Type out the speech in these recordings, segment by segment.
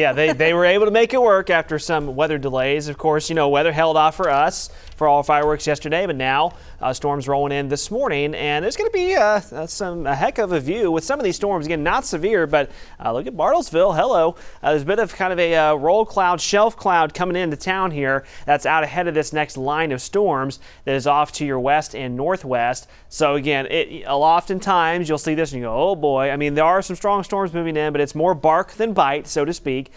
Yeah, they were able to make it work after some weather delays. Of course, weather held off for us for all fireworks yesterday, but now storms rolling in this morning, and there's going to be a heck of a view with some of these storms. Again, not severe, but look at Bartlesville. Hello. There's a bit of kind of a roll cloud, shelf cloud coming into town here that's out ahead of this next line of storms that is off to your west and northwest. So again, oftentimes you'll see this and you go, oh boy. I mean, there are some strong storms moving in, but it's more bark than bite, so to speak.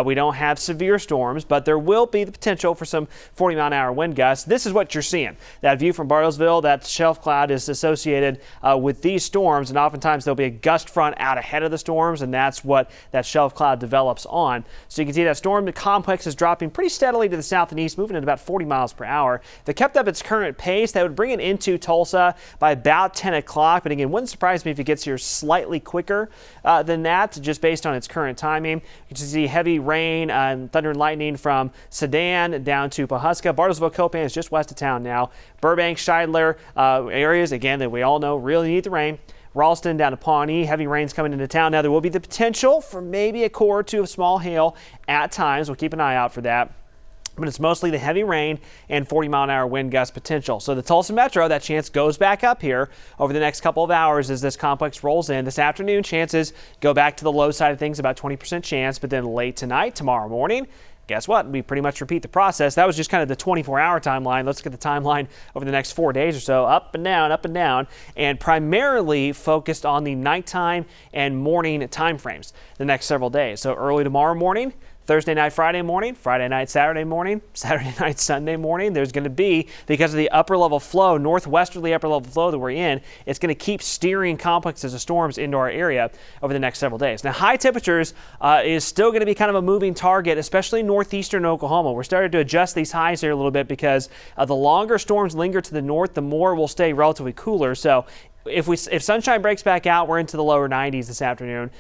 We don't have severe storms, but there will be the potential for some 40-mile-an-hour wind gusts. This is what you're seeing. That view from Bartlesville, that shelf cloud is associated with these storms, and oftentimes there'll be a gust front out ahead of the storms, and that's what that shelf cloud develops on. So you can see that storm complex is dropping pretty steadily to the south and east, moving at about 40 miles per hour. If it kept up its current pace, that would bring it into Tulsa by about 10 o'clock. But again, wouldn't surprise me if it gets here slightly quicker than that, just based on its current timing. You can see heavy rain and thunder and lightning from Sedan down to Pawhuska. Bartlesville, Copan is just west of town now. Burbank, Scheidler areas, again, that we all know really need the rain. Ralston down to Pawnee, heavy rains coming into town. Now there will be the potential for maybe a core or two of small hail at times. We'll keep an eye out for that. But it's mostly the heavy rain and 40-mile-an-hour wind gust potential. So the Tulsa Metro, that chance goes back up here over the next couple of hours as this complex rolls in. This afternoon, chances go back to the low side of things, about 20% chance. But then late tonight, tomorrow morning, guess what? We pretty much repeat the process. That was just kind of the 24-hour timeline. Let's get the timeline over the next 4 days or so, up and down, and primarily focused on the nighttime and morning time frames the next several days. So early tomorrow morning, Thursday night, Friday morning, Friday night, Saturday morning, Saturday night, Sunday morning. There's going to be, because of the upper level flow, northwesterly upper level flow that we're in, it's going to keep steering complexes of storms into our area over the next several days. Now, high temperatures is still going to be kind of a moving target, especially northeastern Oklahoma. We're starting to adjust these highs here a little bit because the longer storms linger to the north, the more will stay relatively cooler. So if sunshine breaks back out, we're into the lower 90s this afternoon.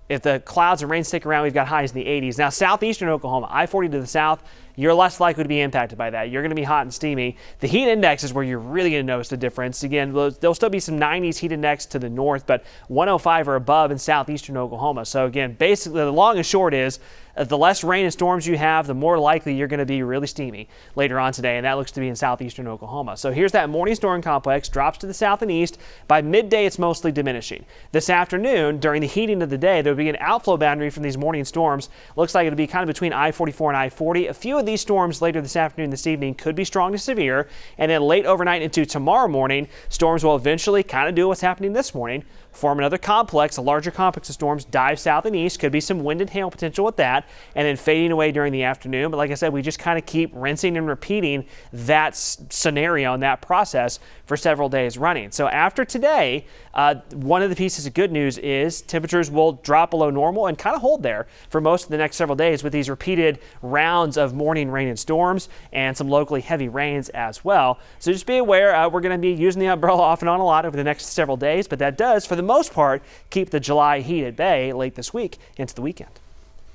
If the clouds and rain stick around, we've got highs in the 80s. Now, southeastern Oklahoma, I-40 to the south, you're less likely to be impacted by that. You're going to be hot and steamy. The heat index is where you're really going to notice the difference. Again, there'll still be some 90s heat index to the north, but 105 or above in southeastern Oklahoma. So again, basically the long and short is the less rain and storms you have, the more likely you're going to be really steamy later on today, and that looks to be in southeastern Oklahoma. So here's that morning storm complex, drops to the south and east. By midday, it's mostly diminishing. This afternoon, during the heating of the day, there'll be an outflow boundary from these morning storms. Looks like it'll be kind of between I-44 and I-40. A few of these storms later this afternoon, this evening, could be strong to severe, and then late overnight into tomorrow morning, storms will eventually kind of do what's happening this morning, form another complex, a larger complex of storms, dive south and east. Could be some wind and hail potential with that, and then fading away during the afternoon. But like I said, we just kind of keep rinsing and repeating that scenario and that process for several days running. So after today, one of the pieces of good news is temperatures will drop below normal and kind of hold there for most of the next several days with these repeated rounds of morning rain and storms and some locally heavy rains as well. So just be aware, we're going to be using the umbrella off and on a lot over the next several days, but that does, for the most part, keep the July heat at bay late this week into the weekend.